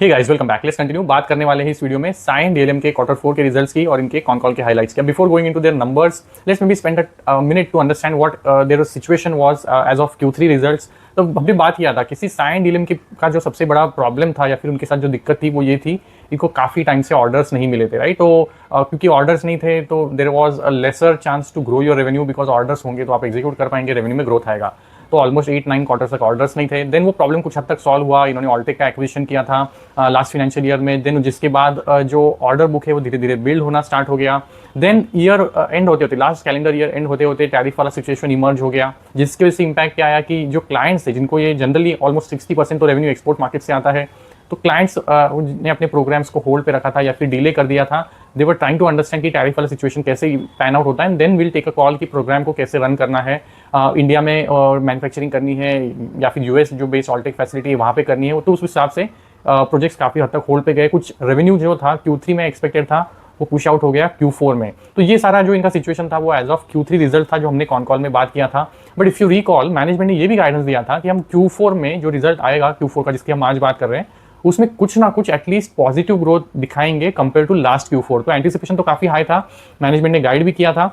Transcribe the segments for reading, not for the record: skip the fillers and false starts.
Hey guys, welcome back. Let's continue. बात करने वाले हैं इस वीडियो में साइन डीएलएम के क्वार्टर 4 के रिजल्ट्स की और इनके कॉन कॉल के हाइलाइट्स की। Before going into their numbers, let's maybe spend a minute to understand what their situation was as of Q3 results. तो हमने बात किया था किसी साइन डीएलएम की का जो सबसे बड़ा प्रॉब्लम था या फिर उनके साथ जो दिक्कत थी वो ये थी, इनको काफ़ी टाइम से ऑर्डर्स नहीं मिले थे, राइट। तो क्योंकि ऑर्डर्स नहीं थे तो there was a lesser chance to grow your revenue, because orders होंगे तो आप एग्जीक्यूट कर पाएंगे, रेवेन्यू में ग्रोथ आएगा। तो ऑलमोस्ट 8-9 क्वार्टर्स तक ऑर्डर्स नहीं थे। देन वो प्रॉब्लम कुछ हद तक सॉल्व हुआ, इन्होंने ऑल्टेक का एक्विजिशन किया था लास्ट फाइनेंशियल ईयर में। देन जिसके बाद जो ऑर्डर बुक है वो धीरे धीरे बिल्ड होना स्टार्ट हो गया। देन ईयर एंड होते होते, लास्ट कैलेंडर ईयर एंड होते होते टैरिफ वाला सिचुएशन इमर्ज हो गया, जिसकी वजह से इंपैक्ट क्या आया कि जो क्लाइंट्स थे, जिनको ये जनरली ऑलमोस्ट 60% तो रेवेन्यू एक्सपोर्ट मार्केट से आता है, तो क्लाइंट्स ने अपने प्रोग्राम्स को होल्ड पे रखा था या फिर डिले कर दिया था। They were trying to understand कि टैरिफ वाला सिचुएशन कैसे पैन आउट होता है, and then will take a call कि प्रोग्राम को कैसे रन करना है, इंडिया में और मैन्युफैक्चरिंग करनी है या फिर यूएस जो बेस ऑल्टेक फैसिलिटी है वहाँ पे करनी है। तो उस हिसाब से प्रोजेक्ट्स काफ़ी हद तक होल्ड पे गए। कुछ रेवेन्यू जो था Q3 में एक्सपेक्टेड था वो पुश आउट हो गया Q4 में। तो ये सारा जो इनका सिचुएशन था वो एज ऑफ Q3 रिजल्ट था जो हमने कॉन कॉल में बात किया था। But if you recall, management ने ये भी गाइडेंस दिया था कि हम Q4 में जो रिजल्ट आएगा Q4 का, जिसकी हम आज बात कर रहे हैं, उसमें कुछ ना कुछ एटलीस्ट पॉजिटिव ग्रोथ दिखाएंगे कंपेयर टू लास्ट Q4। तो एंटिसिपेशन तो काफ़ी हाई था। मैनेजमेंट ने गाइड भी किया था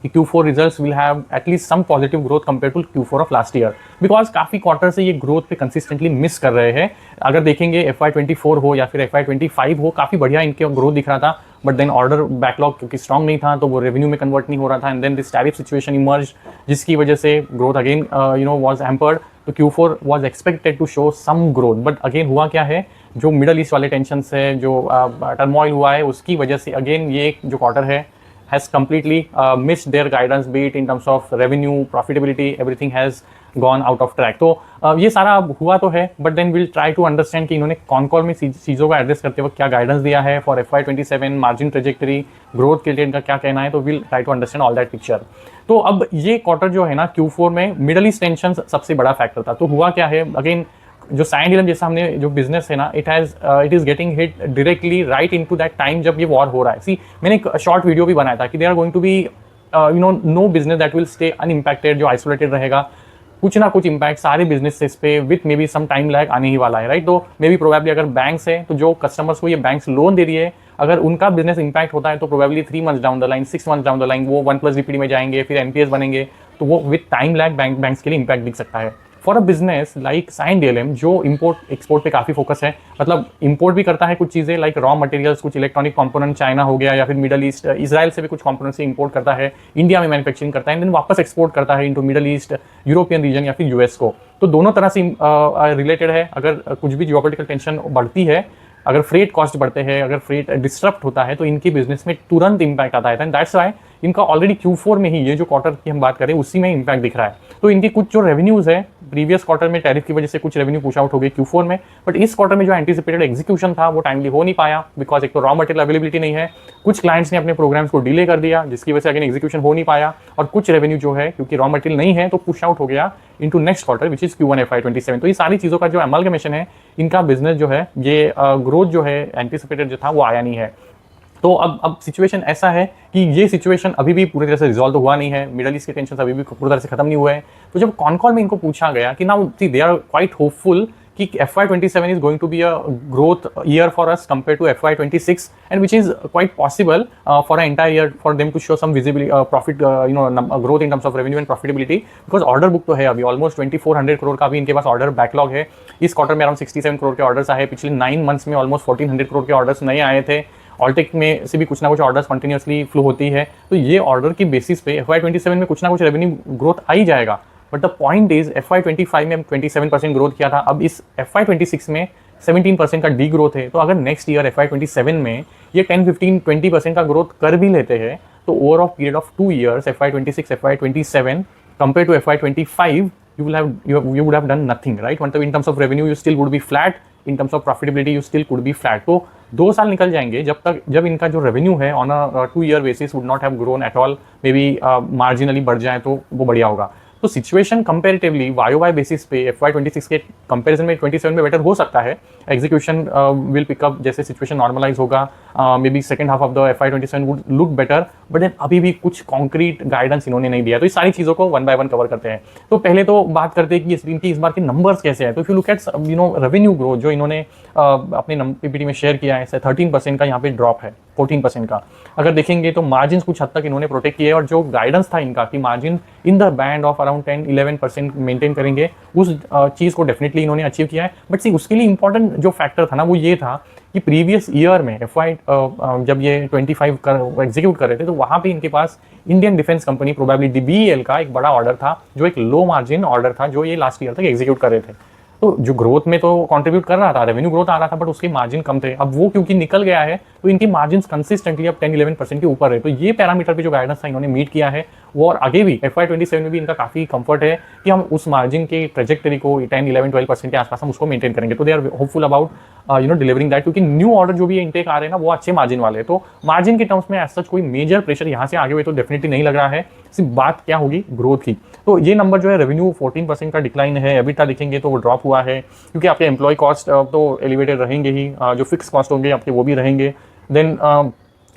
कि Q4 results will have at least some positive growth compare to Q4 of last year, because काफ़ी क्वार्टर से ये ग्रोथ पे कंसिस्टेंटली मिस कर रहे हैं। अगर देखेंगे FY24 हो या फिर FY25 हो, काफ़ी बढ़िया इनके ग्रोथ दिख रहा था। बट देन ऑर्डर बैकलॉग क्योंकि स्ट्रॉन्ग नहीं था तो वो रेवेन्यू में कन्वर्ट नहीं हो रहा था, and then this tariff situation emerge, जिसकी वजह से ग्रोथ अगेन वाज हैम्पर्ड। तो Q4 was expected to show some growth, but again हुआ क्या है, जो मिडल ईस्ट वाले टेंशन है, जो टर्मोइल हुआ है, उसकी वजह से अगेन ये जो क्वार्टर है has completely missed their guidance, be it in terms of revenue, profitability, everything has gone out of track। तो ये सारा हुआ तो है, but then will try to understand कि इन्होंने कॉन कॉल में चीज़ों का एड्रेस करते वक्त क्या गाइडेंस दिया है for FY27, margin trajectory, growth के लिए इनका क्या कहना है। तो will try to understand all that picture. तो अब ये क्वार्टर जो है ना Q4 में मिडल ईस्ट टेंशन सबसे बड़ा फैक्टर था। तो हुआ क्या है, अगेन जो साइन डीलम जैसा हमने जो बिजनेस है ना, it is getting hit directly right into that time जब ये वॉर हो रहा है। सी, मैंने एक शॉर्ट वीडियो भी बनाया था कि they are going to be no business that will stay unimpacted, जो आइसोलेटेड रहेगा। कुछ ना कुछ इंपैक्ट सारे बिजनेसेस पे with maybe some time lag आने ही वाला है, राइट। तो मे बी प्रोबेबली अगर बैंक्स है तो जो कस्टमर्स को ये बैंक्स लोन दे रही है, अगर उनका बिजनेस इंपैक्ट होता है तो probably 3 months down the line, 6 months down the line वो 1+ DPD में जाएंगे, फिर NPS बनेंगे। तो वो विथ टाइम लैग बैंक्स के लिए इंपैक्ट दिख सकता है। For a business like Cyient DLM जो इंपोर्ट एक्सपोर्ट पे काफ़ी फोकस है, मतलब इंपोर्ट भी करता है कुछ चीज़ें लाइक रॉ मटेरियल्स, कुछ इलेक्ट्रॉनिक कंपोनेंट चाइना हो गया या फिर मिडल ईस्ट, इसराइल से भी कुछ कंपोनेंट से इंपोर्ट करता है, इंडिया में मैन्युफैक्चरिंग करता है, देन वापस एक्सपोर्ट करता है into middle east, European region या फिर यूएस को। तो दोनों तरह से रिलेटेड है। अगर कुछ भी जियोपॉलिटिकल टेंशन बढ़ती है, अगर फ्रेट कॉस्ट बढ़ते हैं, अगर फ्रेट डिस्टर्ब होता है, तो इनकी बिजनेस में तुरंत इंपैक्ट आता है। दैट्स वाई इनका ऑलरेडी Q4 में ही, ये जो क्वार्टर की हम बात करें उसी में इंपैक्ट दिख रहा है। तो इनके कुछ जो रेवेन्यूज है, प्रीवियस क्वार्टर में टैरिफ की वजह से कुछ रेवेन्यू पुश आउट हो गई Q4 में, बट इस क्वार्टर में जो एंटीसिपेटेड एग्जीक्यूशन था वो टाइमली हो नहीं पाया, बिकॉज एक तो रॉ मटेरियल अवेलेबिलिटी नहीं है, कुछ क्लाइंट्स ने अपने प्रोग्राम्स को डिले कर दिया, जिसकी वजह से अगेन एग्जीक्यूशन हो नहीं पाया, और कुछ रेवेन्यू जो है क्योंकि रॉ मटेरियल नहीं है तो पुश आउट हो गया into next quarter which is Q1 FY27। तो ये सारी चीज़ों का जो अमलगमेशन है, इनका बिजनेस जो है, ये ग्रोथ जो है एंटीसिपेटेड जो था वो आया नहीं है। तो अब सिचुएशन ऐसा है कि ये सिचुएशन अभी भी पूरी तरह से रिजॉल्व तो हुआ नहीं है, मिडल ईस्ट के टेंशन अभी भी पूरी तरह से खत्म नहीं हुए हैं। तो जब कॉन कॉल में इनको पूछा गया कि now they are quite hopeful कि FY27 is going to be a growth year for us compare to FY26, and which is quite possible for a entire year for them to show some visibility, profit, growth in terms of revenue and profitability, because order book तो है अभी almost 2400 crore का भी इनके पास order backlog है। इस quarter में around 67 crore के ऑर्डर्स आए, पिछले 9 मंथ्स में ऑलमोस्ट 1400 करोड़ के ऑर्डर्स नए आए थे। ऑल्टेक में से भी कुछ ना कुछ ऑर्डर्स कंटिन्यूसली फ्लो होती है। तो ये ऑर्डर की बेसिस पे FY27 में कुछ ना कुछ रेवेन्यू ग्रोथ आ ही जाएगा। But the point is FY25 में हम 27% ग्रोथ किया था, अब इस FY26 में 17% का डी ग्रोथ है। तो अगर नेक्स्ट ईयर FY27 में ये 10-15-20% का ग्रोथ कर भी लेते हैं, तो over of period of 2 years FY26 FY27 compare to FY25 you would have done nothing, right? मतलब in terms of revenue you still would be flat, in terms of profitability you still could be flat। तो 2 साल निकल जाएंगे जब इनका जो revenue है on a 2 year basis would not have grown at all, may be marginally बढ़ जाए तो वो बढ़िया होगा। तो सिचुएशन कंपेरेटिवली वाई बेसिस पे FY26 के कंपैरिजन में 27 में बेटर हो सकता है। एग्जीक्यूशन विल पिकअप जैसे सिचुएशन नॉर्मलाइज होगा, may be second half of the FY27 would look better, but then अभी भी कुछ कॉन्क्रीट गाइडेंस इन्होंने नहीं दिया। तो इस सारी चीज़ों को वन बाय वन कवर करते हैं। तो पहले तो बात करते हैं कि इनकी इस बार के नंबर्स कैसे हैं। तो if you look eight revenue growth जो इन्होंने अपने PPT में शेयर किया है, 13% का यहाँ पे ड्रॉप है, 14% का। अगर देखेंगे तो मार्जिन कुछ हद तक इन्होंने प्रोटेक्ट किया है, और जो गाइडेंस था इनका कि margin in the band of around 10-11% maintain करेंगे, उस चीज़ को डेफिनेटली इन्होंने अचीव किया है। बट सी उसके लिए इंपॉर्टेंट जो फैक्टर था ना वो ये था कि प्रीवियस ईयर में जब ये 25 एग्जीक्यूट कर रहे थे, तो वहाँ पे इनके पास Indian defence company probably DBEL का एक बड़ा ऑर्डर था, जो एक लो मार्जिन ऑर्डर था, जो ये लास्ट ईयर तक एग्जीक्यूट कर रहे थे। तो जो ग्रोथ में तो कंट्रीब्यूट कर रहा था, रेवेन्यू ग्रोथ आ रहा था, बट उसके मार्जिन कम थे। अब वो क्योंकि निकल गया है, तो इनकी मार्जिन कंसिस्टेंटली अब 10-11% के ऊपर है। तो ये पैरामीटर पे जो गाइडेंस था इन्होंने मीट किया है वो, और आगे भी FY27 में भी इनका काफ़ी कंफर्ट है कि हम उस मार्जिन के ट्रेजेक्टरी को 10-11-12% के आसपास हम उसको मेंटेन करेंगे। तो they are hopeful about delivering that, क्योंकि न्यू ऑर्डर जो भी इनटेक आ रहे हैं ना वो अच्छे मार्जिन वाले हैं। तो मार्जिन के टर्म्स में एज सच कोई मेजर प्रेशर यहाँ से आगे हुए तो डेफिनेटली नहीं लग रहा है। सिर्फ बात क्या होगी ग्रोथ की। तो ये नंबर जो है रेवेन्यू 14% का डिक्लाइन है, एबिटा देखेंगे तो वो ड्रॉप हुआ है, क्योंकि आपके एम्प्लॉय कॉस्ट तो एलिवेटेड रहेंगे ही, जो फिक्स कॉस्ट होंगे आपके वो भी रहेंगे। देन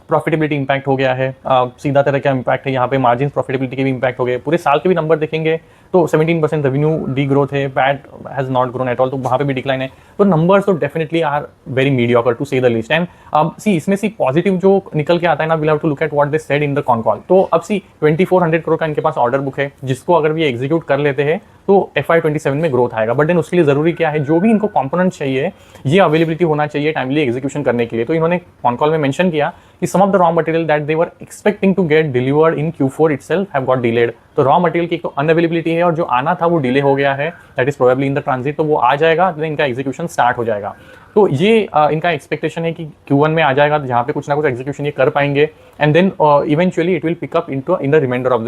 प्रॉफिटेबिलिटी इंपैक्ट हो गया है, सीधा तरह का इंपैक्ट है यहाँ पे, मार्जिन प्रॉफिटेबिलिटी के भी इंपैक्ट हो गए। पूरे साल के भी नंबर देखेंगे तो 17% रेवेन्यू डी ग्रोथ है, PAT has not grown at all, तो वहाँ पे भी डिक्लाइन है। तो नंबर्स तो definitely are very mediocre to say the least. And अब सी इसमें सी पॉजिटिव जो निकल के आता है ना, will have to look at what they said in the con call. तो अब सी 2400 करोड़ का इनके पास ऑर्डर बुक है, जिसको अगर भी एग्जीक्यूट कर लेते हैं तो FY27 में ग्रोथ आएगा। बट देन उसके लिए जरूरी क्या है, जो भी इनको कंपोनेंट चाहिए ये अवेलेबिलिटी होना चाहिए टाइमली एग्जीक्यूशन करने के लिए। तो इन्होंने कॉन कॉल में मेंशन किया कि some of the raw material that they were expecting to get delivered in Q4 itself have got delayed. तो रॉ मटेरियल की तो अनअवेलेबिलिटी है, और जो आना था वो डिले हो गया है, that is probably in the transit. तो वो आ जाएगा तो इनका एग्जीक्यूशन स्टार्ट हो जाएगा। तो ये इनका एक्सपेक्टेशन है कि Q1 में आ जाएगा, जहाँ पे कुछ ना कुछ एग्जीक्यूशन ये कर पाएंगे, and then eventually it will pick up in the remainder of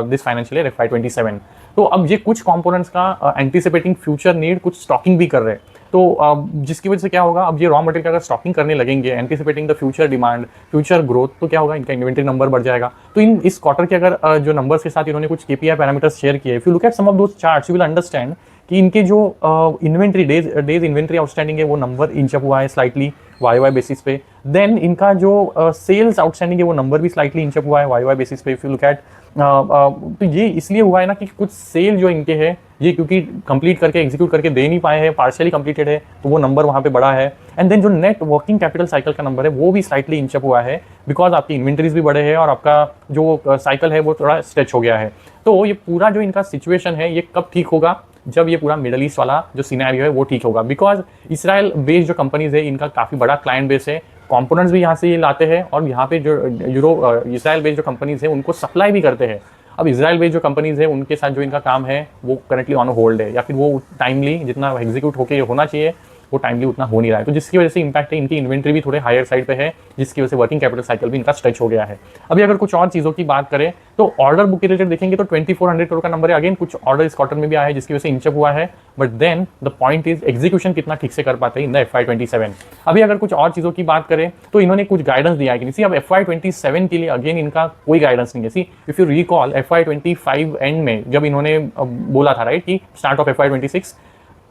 this financial year FY27। तो अब ये कुछ कंपोनेंट्स का एंटीसिपेटिंग फ्यूचर नीड कुछ स्टॉकिंग भी कर रहे हैं। तो जिसकी वजह से क्या होगा, अब ये रॉ मटेरियल का अगर स्टॉकिंग करने लगेंगे एंटीसिपेटिंग the future demand, future growth, तो क्या होगा, इनका इन्वेंटरी नंबर बढ़ जाएगा। तो इस क्वार्टर के अगर जो नंबर्स के साथ इन्होंने कुछ KPI पैरामीटर्स शेयर किए, if you look at some of those charts you will understand कि इनके जो इन्वेंट्री डेज इन्वेंट्री आउटस्टैंडिंग है वो नंबर इंच अप हुआ है स्लाइटली YY बेसिस पे। देन इनका जो सेल्स आउटस्टैंडिंग है वो नंबर भी स्लाइटली इंच अप हुआ है YY बेसिस पे। इफ यू लुक एट तो ये इसलिए हुआ है ना कि कुछ सेल जो इनके है ये क्योंकि कंप्लीट करके एग्जीक्यूट करके दे नहीं पाए हैं, पार्शियली कंप्लीटेड है, तो वो नंबर वहाँ पे बड़ा है। एंड देन जो नेट वर्किंग कैपिटल साइकिल का नंबर है वो भी स्लाइटली इंच अप हुआ है, बिकॉज आपकी इन्वेंटरीज भी बड़े हैं और आपका जो साइकिल है वो थोड़ा स्ट्रेच हो गया है। तो ये पूरा जो इनका सिचुएशन है ये कब ठीक होगा, जब ये पूरा मिडल ईस्ट वाला जो सिनेरियो है वो ठीक होगा। बिकॉज इसराइल बेस्ड जो कंपनीज है इनका काफ़ी बड़ा क्लाइंट बेस है, कंपोनेंट्स भी यहाँ से ये लाते हैं, और यहाँ पे जो इसराइल बेस्ड जो कंपनीज है उनको सप्लाई भी करते हैं। अब इसराइल बेस्ड जो कंपनीज है उनके साथ जो इनका काम है वो करंटली ऑन होल्ड है, या फिर वो टाइमली जितना एग्जीक्यूट होके होना चाहिए वो टाइमली उतना हो नहीं रहा है। तो जिसकी वजह से इंपैक्ट है, इनकी इन्वेंट्री भी थोड़े हायर साइड पे है, जिसकी वजह से वर्किंग कैपिटल साइकिल भी इनका स्ट्रेच हो गया है। अभी अगर कुछ और चीज़ों की बात करें तो ऑर्डर बुक रिलेटेड देखेंगे तो 2400 करोड़ का नंबर है। अगेन कुछ ऑर्डर इस क्वार्टर में भी आया है जिसकी वजह से इंचअप हुआ है, but then the point is execution कितना ठीक से कर पाते हैं इन द FY27। अभी अगर कुछ और चीज़ों की बात करें तो इन्होंने कुछ गाइडेंस दिया है कि नहीं। अब FY27 के लिए अगेन इनका कोई गाइडेंस नहीं है। See if you recall FY25 and में जब इन्होंने बोला था राइट कि स्टार्ट ऑफ FY26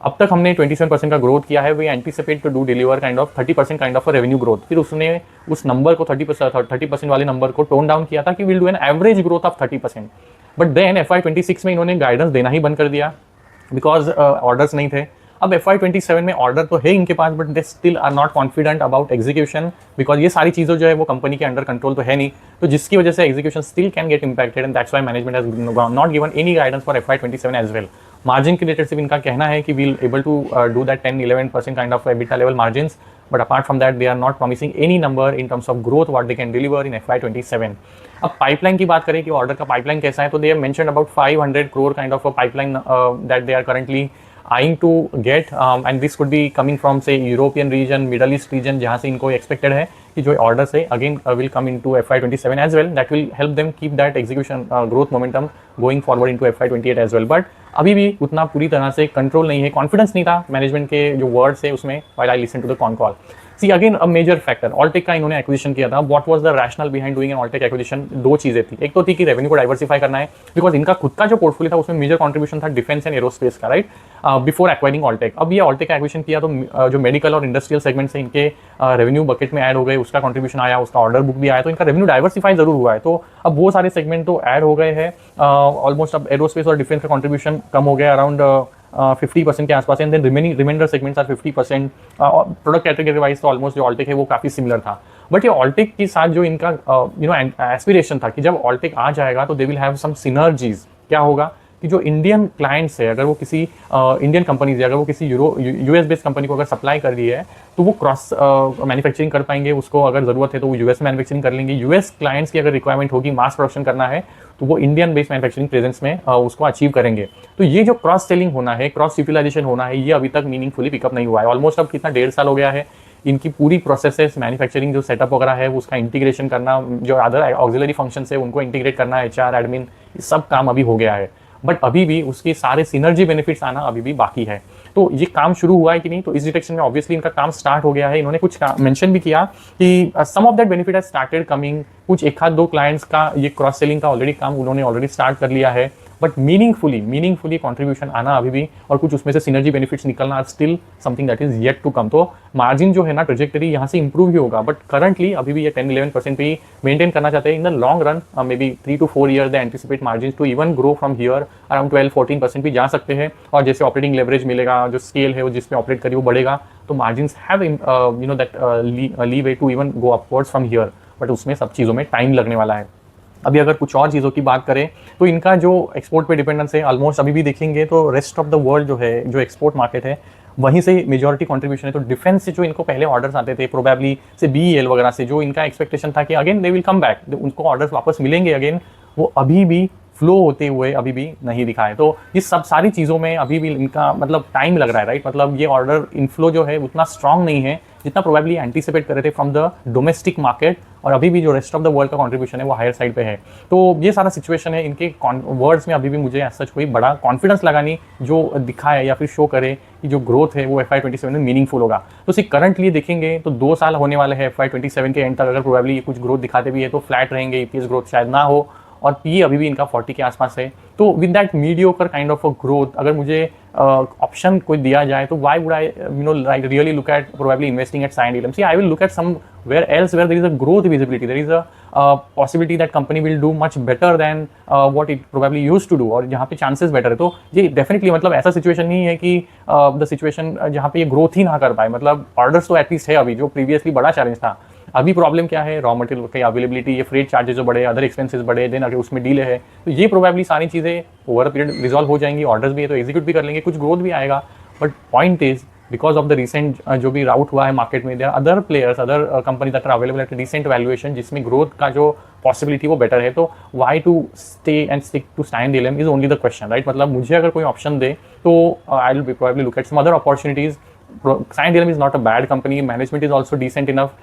अब तक हमने 27% का ग्रोथ किया है, we anticipate to do deliver kind of 30% kind of revenue growth. फिर उसने उस नंबर को 30% वाले नंबर को टोन डाउन किया था कि will do an average growth of 30%। But then FY26 में इन्होंने गाइडेंस देना ही बंद कर दिया बिकॉज ऑर्डर्स नहीं थे। अब FY27 में ऑर्डर तो है इनके पास, but they still are not confident about execution, because ये सारी चीज़ें जो है वो कंपनी के अंडर कंट्रोल तो है नहीं, तो जिसकी वजह से execution still can get impacted, and that's why management has not given any guidance for FY27 as well. Margin के रिलेटेड सिर्फ इनका कहना है कि we'll able to do that 10-11% kind of EBITDA level margins, but apart from that they are not promising any number in terms of growth what they can deliver in FY27। अब pipeline की बात करें कि order का pipeline कैसा है, तो they have mentioned about 500 crore kind of a pipeline that they are currently eyeing to get and this could be coming from say European region, Middle East region, जहाँ से इनको expected है कि जो orders है again will come into FY27 as well, that will help them keep that execution growth momentum going forward into FY28 as well। but अभी भी उतना पूरी तरह से कंट्रोल नहीं है, कॉन्फिडेंस नहीं था मैनेजमेंट के जो वर्ड्स है उसमें while I listen to the con call। See again a major factor, Alltech का इन्होंने एक्विजिशन किया था। What was the rationale behind doing an Alltech acquisition? दो चीजें थी, एक तो थी कि रेवेन्यू को डाइवर्सिफाई करना है, बिकॉज इनका खुद का जो पोर्टफोलियो था उसमें मेजर कंट्रीब्यूशन था डिफेंस एंड एरोस्पेस का, राइट, बिफोर एक्वायरिंग ऑलटेक। अब ये ऑलटेक का एक्विजिशन किया तो जो मेडिकल और इंडस्ट्रियल सेगमेंट से इनके रेवेन्यू बकेट में ऐड हो गए, उसका कंट्रीब्यूशन आया, उसका ऑर्डर बुक भी आया, तो इनका रेवेन्यू डाइवर्सिफाई जरूर हुआ है। तो अब वो सारे सेगमेंट तो ऐड हो गए हैं ऑलमोस्ट। अब एरोस्पेस और डिफेंस का कंट्रीब्यूशन कम हो गया अराउंड 50% के आसपास, and then remainder segments are 50%। Product category wise तो ऑलमोस्ट जो ऑलटेक है वो काफी सिमिलर था। बट ये ऑलटेक के साथ जो इनका एस्पिरेशन था कि जब ऑलटेक आ जाएगा तो they will have some synergies. क्या होगा कि जो इंडियन क्लाइंट्स है, अगर वो किसी इंडियन कंपनीज है, अगर वो किसी यूएस बेस्ड कंपनी को अगर सप्लाई कर रही है तो वो क्रॉस मैन्युफैक्चरिंग कर पाएंगे, उसको अगर जरूरत है तो वो यूएस मैन्युफैक्चरिंग कर लेंगे। यूएस क्लाइंट्स की अगर रिक्वायरमेंट होगी मास प्रोडक्शन करना है तो वो इंडियन बेस्ड मैन्युफैक्चरिंग प्रेजेंस में उसको अचीव करेंगे। तो ये जो क्रॉस सेलिंग होना है, क्रॉस यूटिलाइजेशन होना है, ये अभी तक मीनिंगफुली पिकअप नहीं हुआ है। ऑलमोस्ट अब कितना 1.5 साल हो गया है, इनकी पूरी प्रोसेसेस मैन्युफैक्चरिंग जो सेटअप वगैरह है उसका इंटीग्रेशन करना, जो अदर ऑक्सिलरी फंक्शन है उनको इंटीग्रेट करना, एचआर एडमिन, सब काम अभी हो गया है। बट अभी भी उसके सारे सिनर्जी बेनिफिट्स आना अभी भी बाकी है। तो ये काम शुरू हुआ है कि नहीं, तो इस डिटेक्शन में ऑब्वियसली इनका काम स्टार्ट हो गया है। इन्होंने कुछ मेंशन भी किया कि some of that benefit has started coming. कुछ एक आध दो क्लाइंट्स का ये क्रॉस सेलिंग का ऑलरेडी काम उन्होंने ऑलरेडी स्टार्ट कर लिया है, बट मीनिंगफुली कंट्रीब्यूशन आना अभी भी, और कुछ उसमें से सिनर्जी बेनिफिट्स निकलना are still something that is yet to come. तो मार्जिन जो है ना, ट्रेजेक्टरी यहाँ से इंप्रूव ही होगा, बट करंटली अभी भी ये 10-11% पे ही मेंटेन करना चाहते हैं। In the long run may be 3 to 4 years they anticipate margin to even grow from here around 12-14% भी जा सकते हैं। और जैसे ऑपरेटिंग लेवरेज मिलेगा, जो स्केल है वो जिसमें ऑपरेट करिए वो बढ़ेगा, तो margins have that leeway to even go upwards from here. But उसमें सब चीज़ों में टाइम लगने वाला है। अभी अगर कुछ और चीज़ों की बात करें तो इनका जो एक्सपोर्ट पे डिपेंडेंस है ऑलमोस्ट अभी भी देखेंगे तो रेस्ट ऑफ द वर्ल्ड जो है, जो एक्सपोर्ट मार्केट है वहीं से मेजॉरिटी कंट्रीब्यूशन है। तो डिफेंस से जो इनको पहले ऑर्डर्स आते थे प्रोबेबली से बीईएल वगैरह से, जो इनका एक्सपेक्टेशन था कि again they will come back, उनको ऑर्डर्स वापस मिलेंगे अगेन, वो अभी भी फ्लो होते हुए अभी भी नहीं दिखा है। तो ये सब सारी चीज़ों में अभी भी इनका मतलब टाइम लग रहा है, राइट। मतलब ये ऑर्डर इनफ्लो जो है उतना स्ट्रांग नहीं है जितना प्रोबेबली एंटीसिपेट कर रहे थे फ्रॉम द डोमेस्टिक मार्केट, और अभी भी जो रेस्ट ऑफ द वर्ल्ड का कंट्रीब्यूशन है वो हायर साइड पे है। तो ये सारा सिचुएशन है। इनके वर्ड्स में अभी भी मुझे ऐसा कोई बड़ा कॉन्फिडेंस लगा नहीं जो दिखाए या फिर शो करे कि जो ग्रोथ है वो FY27 में मीनिंगफुल होगा। तो सिर्फ करंटली देखेंगे तो 2 साल होने वाले हैं FY27 के एंड तक। अगर प्रोबेबली ये कुछ ग्रोथ दिखाते भी है तो फ्लैट रहेंगे, EPS ग्रोथ शायद ना हो, और पी अभी भी इनका 40 के आसपास है। तो with that mediocre kind of a growth, अगर मुझे ऑप्शन कोई दिया जाए तो why would I like really look at probably investing at Cyient DLM? See I will look at somewhere else where there is a growth visibility, there is a possibility that company will do much better than what it probably used to do, और जहाँ पे chances better है। तो ये definitely मतलब ऐसा situation नहीं है कि द सिचुएशन जहाँ पे ये ग्रोथ ही ना कर पाए। मतलब ऑर्डर्स तो एटलीस्ट है अभी, जो प्रीवियसली बड़ा चैलेंज था। अभी प्रॉब्लम क्या है, रॉ मटेरियल की अवेलेबिलिटी, ये फ्रेट चार्जेस जो बढ़े, अदर एक्सपेंसेस बढ़े, देन अगर उसमें डीले है तो ये प्रोबेबली सारी चीज़ें ओवर अ पीरियड रिजॉल्व हो जाएंगी। ऑर्डर्स भी है तो एग्जीक्यूट भी कर लेंगे, कुछ ग्रोथ भी आएगा। But point is because of the recent जो भी राउट हुआ है मार्केट में, there are other players, other company that are available at decent valuation, जिसमें ग्रोथ का जो पॉसिबिलिटी वो बेटर है। तो why to stay and stick to Cyient DLM is only the question, right. मतलब मुझे अगर कोई ऑप्शन दे तो I will probably look at some other opportunities. Cyient DLM is not a bad company, management is also decent enough,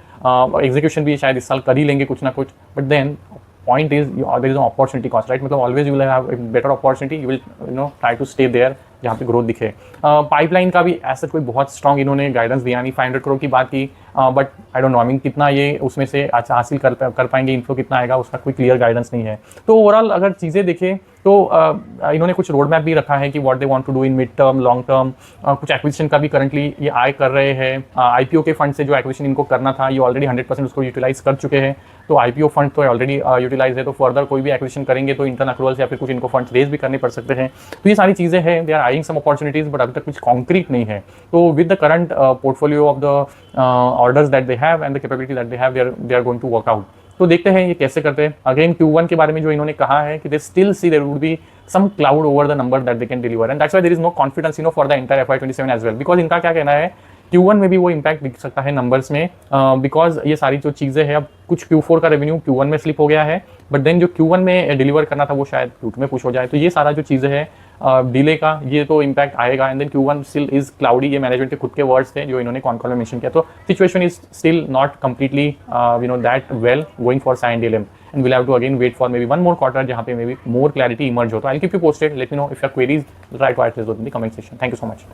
execution भी शायद इस साल कर ही लेंगे कुछ ना कुछ। But then point is there is an opportunity cost, right? मतलब always you will have a better opportunity, you will try to stay there जहाँ पे ग्रोथ दिखे। पाइपलाइन का भी ऐसा कोई बहुत स्ट्रॉन्ग इन्होंने गाइडेंस दिया नहीं। 500 करोड़ की बात की, but I don't know, I mean कितना ये उसमें से अच्छा हासिल कर पाएंगे, इन्फ्लो कितना आएगा, उसका कोई क्लियर गाइडेंस नहीं है। तो ओवरऑल अगर चीज़ें देखें तो इन्होंने कुछ रोड मैप भी रखा है कि what they want to do in mid term, long term. कुछ एक्विजिशन का भी करंटली ये आय कर रहे हैं। IPO के फंड से जो एक्विजिशन इनको करना था ये ऑलरेडी 100% उसको यूटिलाइज कर चुके हैं। तो IPO फंड तो ऑलरेडी यूटिलाइज है, तो फर्दर कोई भी एक्विजिशन करेंगे तो इंटरनल अक्रूवल्स या फिर कुछ इनको फंड्स रेज भी करने पड़ सकते हैं। तो ये सारी चीज़ें हैं, they are eyeing some opportunities, but अभी तक कुछ कॉन्क्रीट नहीं है। तो with the current portfolio of the orders that they have and the capability that they have, they are going to work out. तो देखते हैं ये कैसे करते हैं। अगेन Q1 के बारे में जो इन्होंने कहा है कि they still see there would be some cloud over the number that they can deliver, and that's why there is no confidence for the entire FY27 as well. Because इनका क्या कहना है, Q1 में भी वो इम्पैक्ट दिख सकता है नंबर्स में, बिकॉज ये सारी जो चीज़ें हैं, अब कुछ Q4 का रेवेन्यू Q1 में स्लिप हो गया है, बट देन जो Q1 में डिलीवर करना था वो शायद Q2 में पुश हो जाए। तो ये सारा जो चीज़ें हैं डिले का, ये तो इम्पैक्ट आएगा। And then Q1 still is cloudy, ये मैनेजमेंट के खुद के वर्ड्स थे जो इन्होंने कॉन कॉल में मेंशन किया। तो situation is still not completely that well going for Cyient DLM, and we'll have to again wait for maybe one more quarter जहाँ पे maybe more clarity emerge हो। तो I'll keep you posted, let me know if your queries, try to address those in the comment section. Thank you so much.